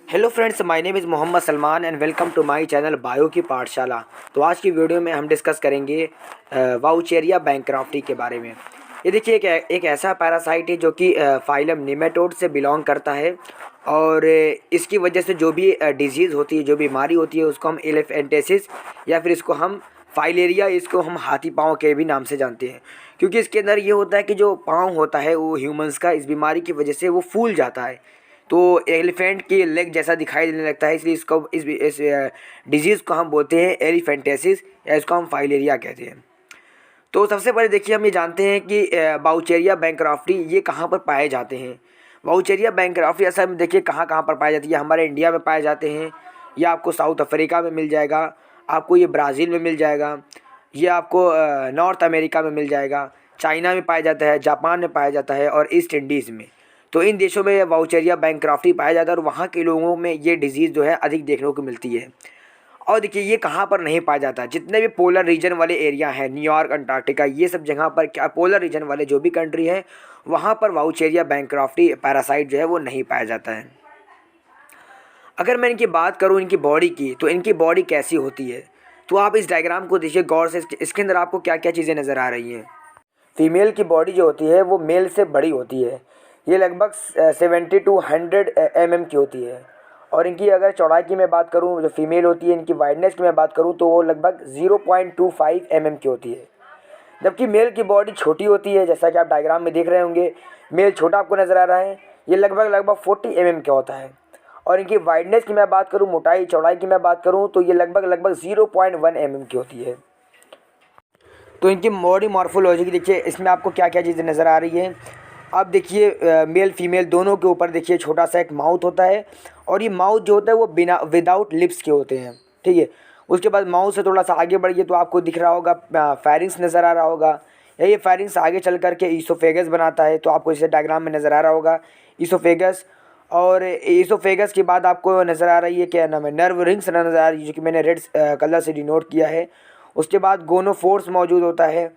Hello friends, my name is Mohammad Salman and welcome to my channel bio की पाठशाला। तो आज की वीडियो में हम डिस्कस करेंगे वाउचेरिया बैंक्रॉफ्टी के बारे में। ये देखिए एक ऐसा पैरासाइट है जो कि फाइलम निमेटोड से बिलोंग करता है और इसकी वजह से जो भी डिजीज़ होती है, जो बीमारी होती है, उसको हम एलिफेंटेसिस या फिर इसको हम फाइलेरिया, इसको हम हाथी पाँव के भी नाम से जानते हैं। क्योंकि इसके अंदर ये होता है कि जो पाँव होता है वो ह्यूमंस का इस बीमारी की वजह से वो फूल जाता है, तो एलिफेंट की लेग जैसा दिखाई देने लगता है। इसलिए इसको इस डिजीज़ को हम बोलते हैं एलिफेंटेसिस या इसको हम फाइलेरिया कहते हैं। तो सबसे पहले देखिए हम ये जानते हैं कि वाउचेरिया बैंक्रॉफ्टी ये कहाँ पर पाए जाते हैं। वाउचेरिया बैंक्रॉफ्टी असल में देखिए कहाँ कहाँ पर पाई जाती है। हमारे इंडिया में पाए जाते हैं, या आपको साउथ अफ्रीका में मिल जाएगा, आपको ये ब्राज़ील में मिल जाएगा, ये आपको नॉर्थ अमेरिका में मिल जाएगा, चाइना में पाया जाता है, जापान में पाया जाता है और ईस्ट इंडीज़ में। तो इन देशों में वाउचेरिया बैंक्रॉफ्टी पाया जाता है और वहाँ के लोगों में ये डिजीज़ जो है अधिक देखने को मिलती है। और देखिए ये कहाँ पर नहीं पाया जाता, जितने भी पोलर रीजन वाले एरिया हैं, न्यूयॉर्क, अंटार्कटिका, ये सब जगह पर क्या पोलर रीजन वाले जो भी कंट्री है वहाँ पर वाउचेरिया बैंक्रॉफ्टी पैरासाइट जो है वो नहीं पाया जाता है। अगर मैं इनकी बात करूँ इनकी बॉडी की, तो इनकी बॉडी कैसी होती है, तो आप इस डायग्राम को देखिए गौर से। इसके अंदर आपको क्या क्या चीज़ें नज़र आ रही हैं। फीमेल की बॉडी जो होती है वो मेल से बड़ी होती है। ये लगभग 70 to 100 mm की होती है। और इनकी अगर चौड़ाई की मैं बात करूँ, जो फीमेल होती है, इनकी वाइडनेस की मैं बात करूँ तो वो लगभग 0.25 mm की होती है। जबकि मेल की बॉडी छोटी होती है, जैसा कि आप डायग्राम में देख रहे होंगे। मेल छोटा आपको नज़र आ रहा है, ये लगभग 40 mm का होता है। और इनकी वाइडनेस की मैं बात करूँ, मोटाई चौड़ाई की मैं बात करूँ तो ये लगभग 0.1 mm की होती है। तो इनकी बॉडी मॉर्फोलॉजी की देखिए, इसमें आपको क्या क्या चीज़ें नज़र आ रही हैं। आप देखिए मेल फीमेल दोनों के ऊपर देखिए छोटा सा एक माउथ होता है, और ये माउथ जो होता है वो बिना विदाउट लिप्स के होते हैं, ठीक है। उसके बाद माउथ से थोड़ा सा आगे बढ़िए तो आपको दिख रहा होगा फेरिंग्स नज़र आ रहा होगा, या ये फेरिंग्स आगे चल करके ईसोफेगस बनाता है। तो आपको इसे डायग्राम में नज़र आ रहा होगा ईसोफेगस। और ईसोफेगस के बाद आपको नज़र आ रही है, क्या नाम है, नर्व रिंग्स नज़र आ रही है, जो कि मैंने रेड कलर से डिनोट किया है। उसके बाद गोनोफोर्स मौजूद होता है।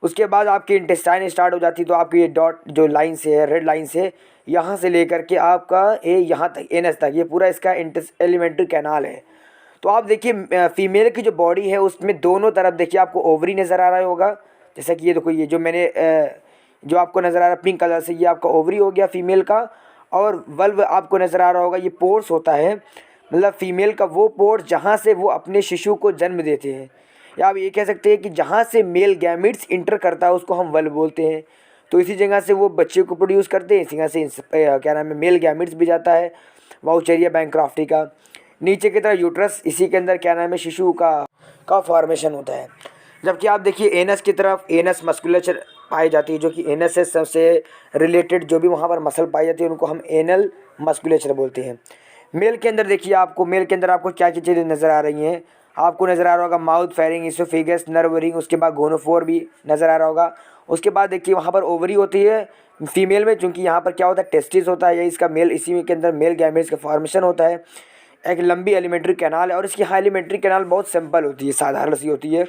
उसके बाद आपकी इंटेस्टाइन स्टार्ट हो जाती है। तो आपकी ये डॉट जो लाइन से है, रेड लाइन से, यहाँ से लेकर के आपका यहाँ तक एनएस तक, ये पूरा इसका एलिमेंट्री कैनाल है। तो आप देखिए फीमेल की जो बॉडी है उसमें दोनों तरफ देखिए आपको ओवरी नज़र आ रहा होगा। जैसा कि ये देखो, ये जो मैंने जो आपको नज़र आ रहा है पिंक कलर से, ये आपका ओवरी हो गया फीमेल का। और वल्व आपको नज़र आ रहा होगा, ये पोर्स होता है, मतलब फीमेल का वो पोर्स जहाँ से वो अपने शिशु को जन्म देते हैं, या आप ये कह सकते हैं कि जहाँ से मेल गैमिट्स इंटर करता है उसको हम वल्व बोलते हैं। तो इसी जगह से वो बच्चे को प्रोड्यूस करते हैं, इसी जगह से क्या नाम है, मेल गैमिट्स भी जाता है वाउचेरिया बैंक्रॉफ्टी का। नीचे की तरफ यूट्रस, इसी के अंदर क्या नाम है, शिशु का फॉर्मेशन होता है। जबकि आप देखिए एनस की तरफ, एनस मस्कुलेचर पाई जाती है, जो कि एनस से सबसे रिलेटेड जो भी वहाँ पर मसल पाई जाती है उनको हम एनल मस्कुलेचर बोलते हैं। मेल के अंदर देखिए आपको, मेल के अंदर आपको क्या क्या चीज़ें नज़र आ रही हैं। आपको नज़र आ रहा होगा माउथ, फेरिंग, इसोफेगस, नर्व रिंग, उसके बाद गोनोफोर भी नज़र आ रहा होगा। उसके बाद देखिए वहाँ पर ओवरी होती है फीमेल में, क्योंकि यहाँ पर क्या होता है, टेस्टिस होता है, ये इसका मेल, इसी में के अंदर मेल गैमेट्स का फॉर्मेशन होता है। एक लंबी एलिमेंट्री कैनाल है, और इसकी हाई एलिमेंट्री कैनाल बहुत सिंपल होती है, साधारण सी होती है।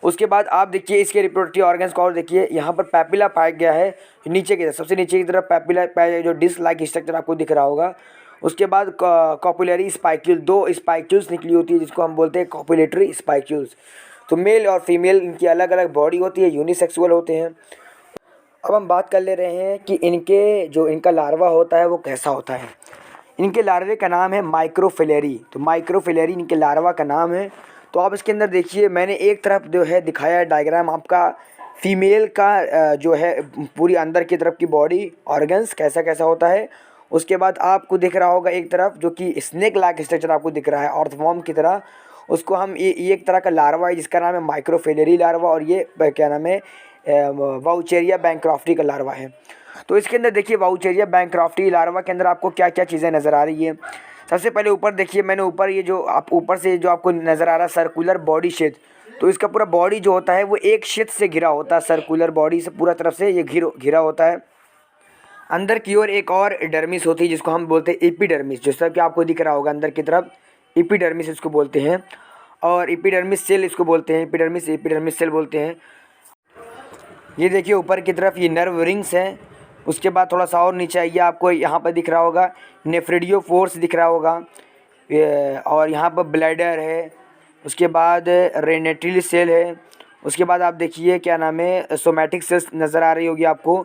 उसके बाद आप देखिए इसके रिप्रोडक्टिव ऑर्गन्स को, और देखिए यहाँ पर पैपिला पाया गया है नीचे की तरफ, सबसे नीचे की तरफ पैपिला पाया गया, जो डिस्क लाइक स्ट्रक्चर आपको दिख रहा होगा। उसके बाद कॉपुलरी स्पाइक्यूल, 2 स्पाइक्यूल्स निकली होती है, जिसको हम बोलते हैं कॉपुलेटरी स्पाइक्यूल्स। तो मेल और फीमेल इनकी अलग अलग बॉडी होती है, यूनिसेक्सुअल होते हैं। अब हम बात कर ले रहे हैं कि इनके जो इनका लार्वा होता है वो कैसा होता है। इनके लार्वे का नाम है माइक्रोफिलेरी। तो माइक्रोफिलेरी इनके लार्वा का नाम है। तो आप इसके अंदर देखिए, मैंने एक तरफ जो है दिखाया है डायग्राम आपका फीमेल का, जो है पूरी अंदर की तरफ की बॉडी ऑर्गन्स कैसा कैसा होता है। उसके बाद आपको दिख रहा होगा एक तरफ जो कि स्नेक लाइक स्ट्रक्चर आपको दिख रहा है अर्थवॉर्म की तरह, उसको हम ये एक तरह का लार्वा है जिसका नाम है माइक्रोफिलेरी लार्वा, और ये क्या नाम है, वाउचेरिया बैंक्रॉफ्टी का लार्वा है। तो इसके अंदर देखिए वाउचेरिया बैंक्रॉफ्टी लार्वा के अंदर आपको क्या क्या चीज़ें नज़र आ रही है। सबसे पहले ऊपर देखिए, मैंने ऊपर ये जो आप ऊपर से जो आपको नज़र आ रहा है सर्कुलर बॉडी शेड, तो इसका पूरा बॉडी जो होता है वो एक क्षेत्र से घिरा होता है, सर्कुलर बॉडी से पूरा तरफ से ये घिरा होता है। अंदर की ओर एक और डर्मिस होती है जिसको हम बोलते हैं एपिडर्मिस, जैसा कि आपको दिख रहा होगा अंदर की तरफ, एपिडर्मिस इसको बोलते हैं। और एपिडर्मिस सेल इसको बोलते हैं, एपिडर्मिस सेल बोलते हैं। ये देखिए ऊपर की तरफ ये नर्व रिंग्स हैं। उसके बाद थोड़ा सा और नीचे आइए, आपको यहाँ पर दिख रहा होगा नेफ्रिडियोफोर्स दिख रहा होगा, और यहाँ पर ब्लैडर है, उसके बाद रेनेटिल सेल है, उसके बाद आप देखिए क्या नाम है, सोमैटिक सेल्स नज़र आ रही होगी आपको,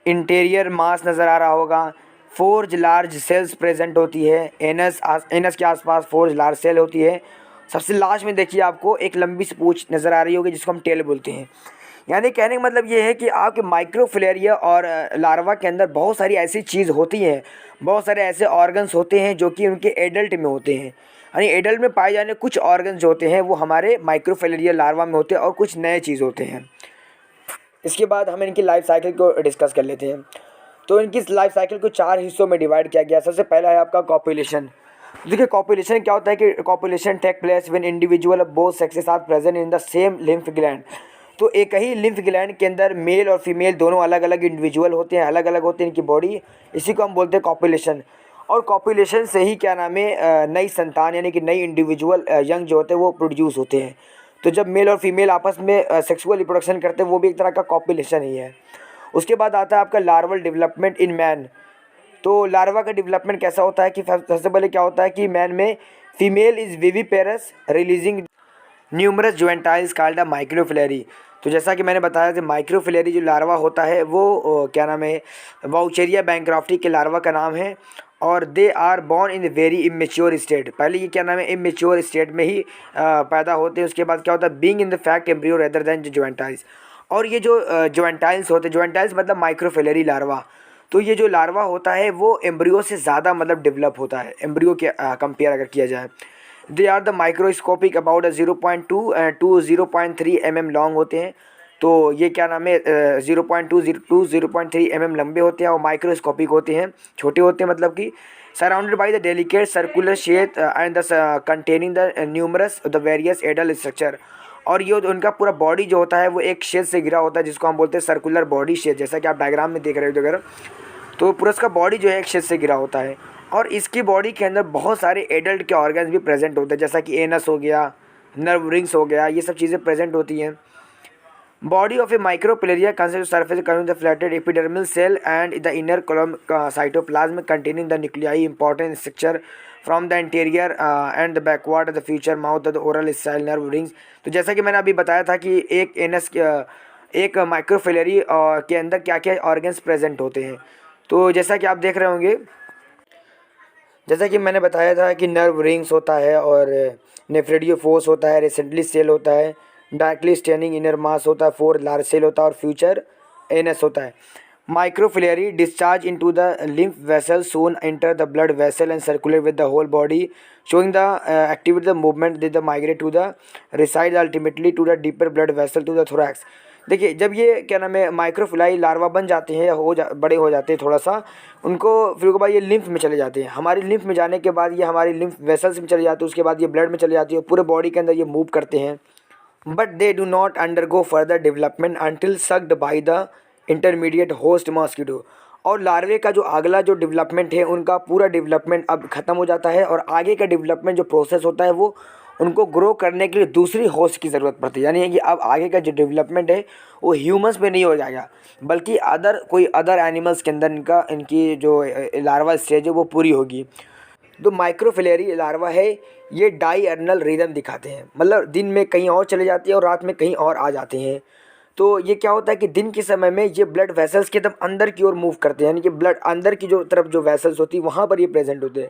इंटीरियर मास नज़र आ रहा होगा, 4 लार्ज सेल्स प्रेजेंट होती है, एनस के आसपास 4 लार्ज सेल होती है। सबसे लास्ट में देखिए आपको एक लंबी सी पूंछ नज़र आ रही होगी जिसको हम टेल बोलते हैं। यानी कहने का मतलब ये है कि आपके माइक्रोफिलेरिया और लार्वा के अंदर बहुत सारी ऐसी चीज़ होती हैं, बहुत सारे ऐसे ऑर्गन्स होते हैं जो कि उनके एडल्ट में होते हैं। यानी एडल्ट में पाए जाने कुछ ऑर्गन्स जो होते हैं वो हमारे माइक्रोफिलेरिया लार्वा में होते हैं और कुछ नए चीज़ होते हैं। इसके बाद हम इनकी लाइफ साइकिल को डिस्कस कर लेते हैं। तो इनकी लाइफ साइकिल को 4 हिस्सों में डिवाइड किया गया। सबसे पहला है आपका कॉपुलेशन। देखिए कॉपुलेशन क्या होता है कि copulation take place when individual of both sexes are present in the same lymph gland. तो एक ही लिम्फ ग्लैंड के अंदर मेल और फीमेल दोनों अलग अलग इंडिविजुअल होते हैं, अलग अलग होते हैं इनकी बॉडी, इसी को हम बोलते हैं कॉपुलेशन। और कॉपुलेशन से ही क्या नाम है, नई संतान यानी कि नई इंडिविजुअल यंग जो होते हैं वो प्रोड्यूस होते हैं। तो जब मेल और फीमेल आपस में सेक्सुअल रिप्रोडक्शन करते हैं वो भी एक तरह का कॉपुलेशन ही है। उसके बाद आता है आपका लार्वल डेवलपमेंट इन मैन। तो लार्वा का डेवलपमेंट कैसा होता है कि सबसे पहले क्या होता है कि मैन में female is viviparous releasing numerous juveniles called a microfilariae. तो जैसा कि मैंने बताया कि माइक्रोफिलेरी जो लार्वा होता है वो क्या नाम है, वाउचेरिया बैंक्राफ्टी के लार्वा का नाम है, और they are born in very immature state. पहले ये क्या नाम है, इमेच्योर स्टेट में ही पैदा होते हैं। उसके बाद क्या होता है, being in the fact embryo rather than juveniles. और ये जो जुवेंटाइल्स होते हैं, जुवेंटाइल्स मतलब माइक्रोफिलेरी लार्वा, तो ये जो लार्वा होता है वो एम्ब्रियो से ज़्यादा मतलब डेवलप होता है एम्ब्रियो के कंपेयर अगर किया जाए। They are the microscopic about 0.2 to 0.3 mm long होते हैं। तो ये क्या नाम है, 0.2 टू 0.3 mm लंबे होते हैं और माइक्रोस्कोपिक होते हैं, छोटे होते हैं, मतलब कि surrounded by the delicate circular shape and the containing the numerous the various adult structure. और ये उनका पूरा बॉडी जो होता है वो एक शेप से घिरा होता है जिसको हम बोलते हैं सर्कुलर बॉडी शेप, जैसा कि आप डायग्राम में देख रहे हो अगर। तो पूरा इसका बॉडी जो है एक शेप से घिरा होता है, और इसकी बॉडी के अंदर बहुत सारे एडल्ट के ऑर्गन्स भी प्रेजेंट होते हैं, जैसा कि एनस हो गया, नर्व रिंग्स हो गया, ये सब चीज़ें प्रेजेंट होती हैं। Body of a microfilaria consist surface covering the flatted epidermal cell and the inner column cytoplasm containing the nuclei important structure from the interior and the backward the future mouth the oral style nerve rings. तो जैसा कि मैंने अभी बताया था कि एक anus एक माइक्रोफिलेरी के अंदर क्या क्या ऑर्गन्स प्रेजेंट होते हैं। तो जैसा कि आप देख रहे होंगे, जैसा कि मैंने बताया था कि नर्व रिंग्स होता है और नेफ्रिडियोफोर्स होता है, रिसेंटली सेल होता है, डायरेक्टली स्टेनिंग इनर मास होता है, 4 लार्ज सेल होता है और फ्यूचर एनएस होता है। Microfilariae discharge into the lymph vessel soon enter the blood vessel and circulate with the whole body showing the activity the movement they the migrate to the reside ultimately to the deeper blood vessel to the thorax. देखिए जब ये क्या नाम है माइक्रोफिलाई larva बन जाते हैं या बड़े हो जाते हैं थोड़ा सा, उनको फिर उसके बाद ये लिम्फ में चले जाते हैं। हमारी लिम्फ में जाने के बाद ये हमारी लिम्फ वेसल्स में चले जाते हैं, उसके बाद ये ब्लड में चले जाती है, पूरे बॉडी के अंदर ये मूव करते हैं। But they do not undergo further development until sucked by the intermediate host mosquito. और लार्वे का जो अगला जो डेवलपमेंट है उनका पूरा डेवलपमेंट अब ख़त्म हो जाता है, और आगे का डेवलपमेंट जो प्रोसेस होता है वो उनको ग्रो करने के लिए दूसरी होस्ट की ज़रूरत पड़ती है। यानी कि अब आगे का जो डेवलपमेंट है वो ह्यूमंस में नहीं हो जाएगा, बल्कि कोई अदर एनिमल्स के अंदर इनकी जो लार्वा स्टेज है वो पूरी होगी। तो माइक्रोफिलेरी लार्वा है ये डायर्नल रिदम दिखाते हैं, मतलब दिन में कहीं और चले जाते हैं और रात में कहीं और आ जाते हैं। तो ये क्या होता है कि दिन के समय में ये ब्लड वेसल्स के एकदम अंदर की ओर मूव करते हैं, यानी कि ब्लड अंदर की जो तरफ जो वेसल्स होती है वहाँ पर ये प्रेजेंट होते हैं।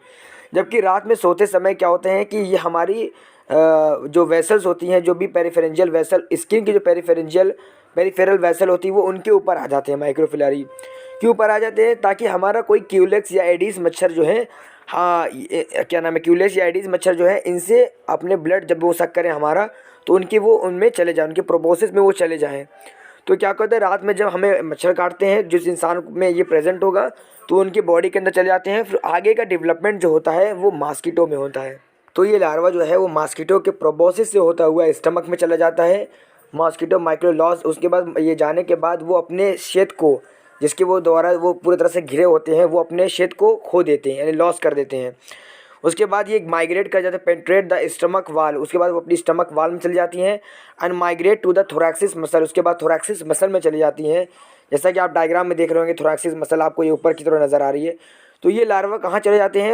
जबकि रात में सोते समय क्या होते हैं कि ये हमारी जो वेसल्स होती हैं, जो भी पेरिफेरेंजियल वेसल, स्किन की जो पेरिफेरल वेसल होती है वो उनके ऊपर आ जाते हैं। माइक्रोफिलेरी के ऊपर आ जाते हैं ताकि हमारा कोई क्यूलेक्स या एडीज मच्छर जो है, हाँ क्या नाम है, क्यूलेक्स या एडीज मच्छर जो है, इनसे अपने ब्लड जब वो सक करें हमारा तो उनकी वो उनमें चले जाएँ, उनके प्रोबोसिस में वो चले जाएँ। तो क्या कहते हैं, रात में जब हमें मच्छर काटते हैं जिस इंसान में ये प्रेजेंट होगा तो उनकी बॉडी के अंदर चले जाते हैं। फिर आगे का डेवलपमेंट जो होता है वो मॉस्किटो में होता है। तो ये लार्वा जो है वो मॉस्किटो के प्रोबोसिस से होता हुआ स्टमक में चला जाता है, मॉस्किटो माइक्रोलॉस। उसके बाद ये जाने के बाद वो अपने शेद को, जिसके वो द्वारा वो पूरी तरह से घिरे होते हैं, वो अपने शेद को खो देते हैं, यानी लॉस कर देते हैं। उसके बाद ये माइग्रेट कर जाते हैं, पेंट्रेट द स्टमक वाल। उसके बाद वो अपनी स्टमक वाल में चली जाती हैं and migrate to the thoracic muscle. उसके बाद थोरैक्सिस मसल में चली जाती हैं, जैसा कि आप डायग्राम में देख रहे होंगे। थोरैक्सिस मसल आपको ये ऊपर की तरफ नज़र आ रही है। तो ये लार्वा कहाँ चले जाते हैं,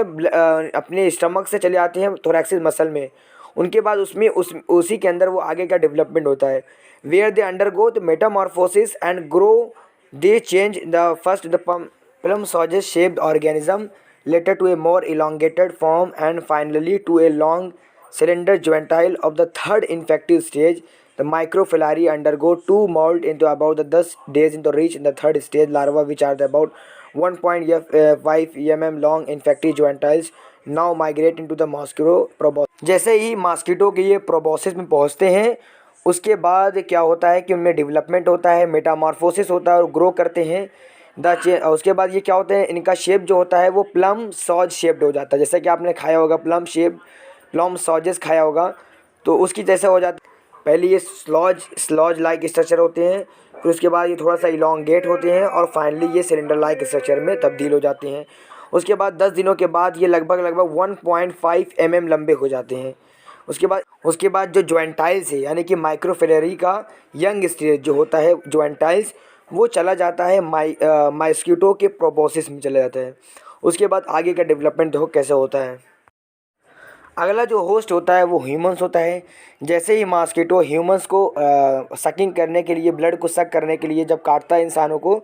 अपने स्टमक से चले जाते हैं थोरैक्स मसल में। उनके बाद उसमें उसी के अंदर वो आगे का डेवलपमेंट होता है, where they undergo the metamorphosis and grow. They change the first the plum sausage shaped organism, later to a more elongated form, and finally to a long cylinder juvenile of the third infective stage. The microfilari undergo two molt into about the 10 days into reach in the third stage larva, which are the about 1.5 mm long infective juveniles now migrate into the mosquito proboscis. जैसे ही mosquito के ये proboscis में पहुंचते हैं, उसके बाद क्या होता है कि उनमें डेवलपमेंट होता है, मेटामॉर्फोसिस होता है और ग्रो करते हैं। उसके बाद ये क्या होते हैं, इनका शेप जो होता है वो प्लम सॉज शेप्ड हो जाता है। जैसे कि आपने खाया होगा प्लम सॉजेस खाया होगा, तो उसकी जैसे हो जाता है। पहले ये स्लॉज लाइक स्ट्रक्चर होते हैं, फिर उसके बाद ये थोड़ा सा इलोंगेट होते हैं और फाइनली ये सिलेंडर लाइक स्ट्रक्चर में तब्दील हो जाते हैं। उसके बाद 10 दिनों के बाद ये लगभग 1.5 mm लंबे हो जाते हैं। उसके बाद जो ज्वाइंटाइल्स है, यानी कि माइक्रोफिलरी का यंग स्टेज जो होता है ज्वाइंटाइल्स, वो चला जाता है मॉस्किटो के प्रोबोसिस में चला जाता है। उसके बाद आगे का डेवलपमेंट देखो कैसे होता है। अगला जो होस्ट होता है वो ह्यूमंस होता है। जैसे ही मॉस्किटो ह्यूमंस को सकिंग करने के लिए, ब्लड को सक करने के लिए जब काटता है इंसानों को,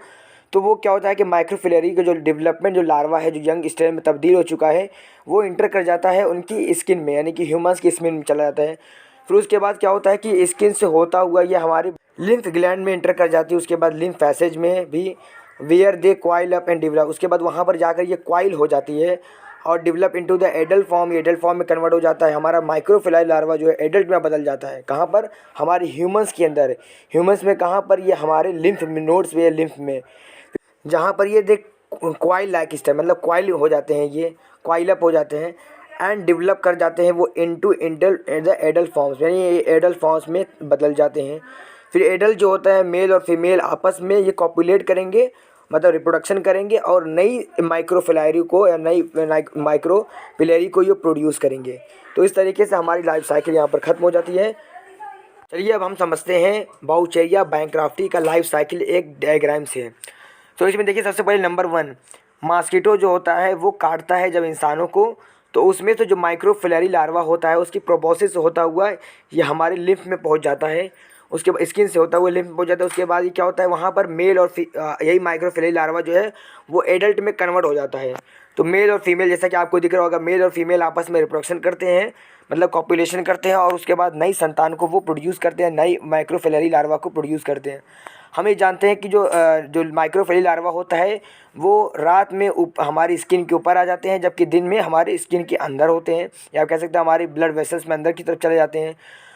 तो वो क्या होता है कि माइक्रोफिलरी का जो डेवलपमेंट, जो लार्वा है जो यंग स्टेज में तब्दील हो चुका है, वो इंटर कर जाता है उनकी स्किन में, यानी कि ह्यूमंस की स्किन में चला जाता है। फिर उसके बाद क्या होता है कि स्किन से होता हुआ ये हमारी लिम्फ ग्लैंड में इंटर कर जाती है। उसके बाद लिम्फ पैसेज में भी, where they coil up and develop, उसके बाद वहाँ पर जाकर ये क्वाइल हो जाती है और develop into the adult form. ये एडल्ट फॉर्म में कन्वर्ट हो जाता है। हमारा माइक्रोफिलाई लार्वा जो है एडल्ट में बदल जाता है। कहाँ पर, हमारी ह्यूमंस के अंदर। ह्यूमंस में कहाँ पर, ये हमारे लिम्फ नोड्स में, लिम्फ में, जहाँ पर ये देख क्वाइल लाइक स्टेप, मतलब क्वाइल हो जाते हैं, ये क्वाइल अप हो जाते हैं एंड डेवलप कर जाते हैं वो इनटू द एडल्ट फॉर्म्स, यानी ये एडल्ट फॉर्म्स में बदल जाते हैं। फिर एडल्ट जो होता है, मेल और फीमेल आपस में ये कॉपुलेट करेंगे, मतलब रिप्रोडक्शन करेंगे और नई माइक्रोफिलरी को या नई माइक्रोफिलरी को ये प्रोड्यूस करेंगे। तो इस तरीके से हमारी लाइफ साइकिल यहाँ पर ख़त्म हो जाती है। चलिए अब हम समझते हैं वाउचेरिया बैंक्राफ्टी का लाइफ साइकिल एक डायग्राम से। तो इसमें देखिए सबसे पहले नंबर 1, मॉस्किटो जो होता है वो काटता है जब इंसानों को, तो उसमें से जो माइक्रोफिलरी लार्वा होता है उसकी प्रोबोसिस होता हुआ ये हमारे लिम्फ में पहुंच जाता है। उसके बाद स्किन से होता हुआ लिम्फ में पहुंच जाता है। उसके बाद ये क्या होता है, वहाँ पर मेल और यही माइक्रोफिलरी लार्वा जो है वो एडल्ट में कन्वर्ट हो जाता है। तो मेल और फीमेल, जैसा कि आपको दिख रहा होगा, मेल और फीमेल आपस में रिप्रोडक्शन करते हैं, मतलब कॉपुलेशन करते हैं और उसके बाद नई संतान को वो प्रोड्यूस करते हैं, नई माइक्रोफिलरी लार्वा को प्रोड्यूस करते हैं। हम ये जानते हैं कि जो माइक्रोफिलरी लार्वा होता है वो रात में हमारी स्किन के ऊपर आ जाते हैं, जबकि दिन में हमारे स्किन के अंदर होते हैं, या कह सकते हैं हमारी ब्लड वेसल्स में अंदर की तरफ चले जाते हैं।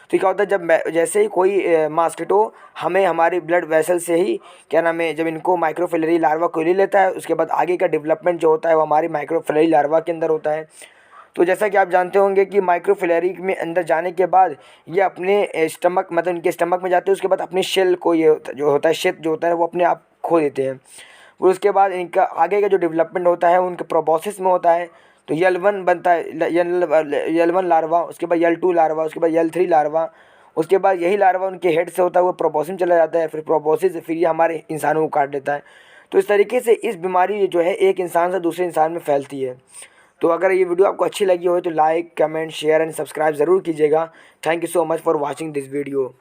तो क्या होता है, जब जैसे ही कोई मॉस्किटो हमें हमारी ब्लड वेसल से ही क्या नाम है, जब इनको माइक्रोफिलरी लार्वा को ले लेता है, उसके बाद आगे का डेवलपमेंट जो होता है वो हमारी माइक्रोफिलरी लार्वा के अंदर होता है। तो जैसा कि आप जानते होंगे कि माइक्रोफिलरी में अंदर जाने के बाद ये अपने स्टमक, मतलब इनके स्टमक में जाते हैं, उसके बाद अपने शेल को, ये जो होता है शेल जो होता है वो अपने आप खो देते हैं। फिर उसके बाद इनका आगे का जो डेवलपमेंट होता है उनके प्रोबोसिस में होता है। तो यल1 बनता है, यल1 लार्वा, उसके बाद यल2 लार्वा, उसके बाद यल3 लार्वा, उसके बाद यही लार्वा उनके हेड से होता हुआ प्रोबोसिस में चला जाता है। फिर प्रोबोसिस फिर ये हमारे इंसानों को काट देता है। तो इस तरीके से इस बीमारी जो है एक इंसान से दूसरे इंसान में फैलती है। तो अगर ये वीडियो आपको अच्छी लगी हो तो like, comment, share and subscribe ज़रूर कीजिएगा। Thank you so much for watching this video.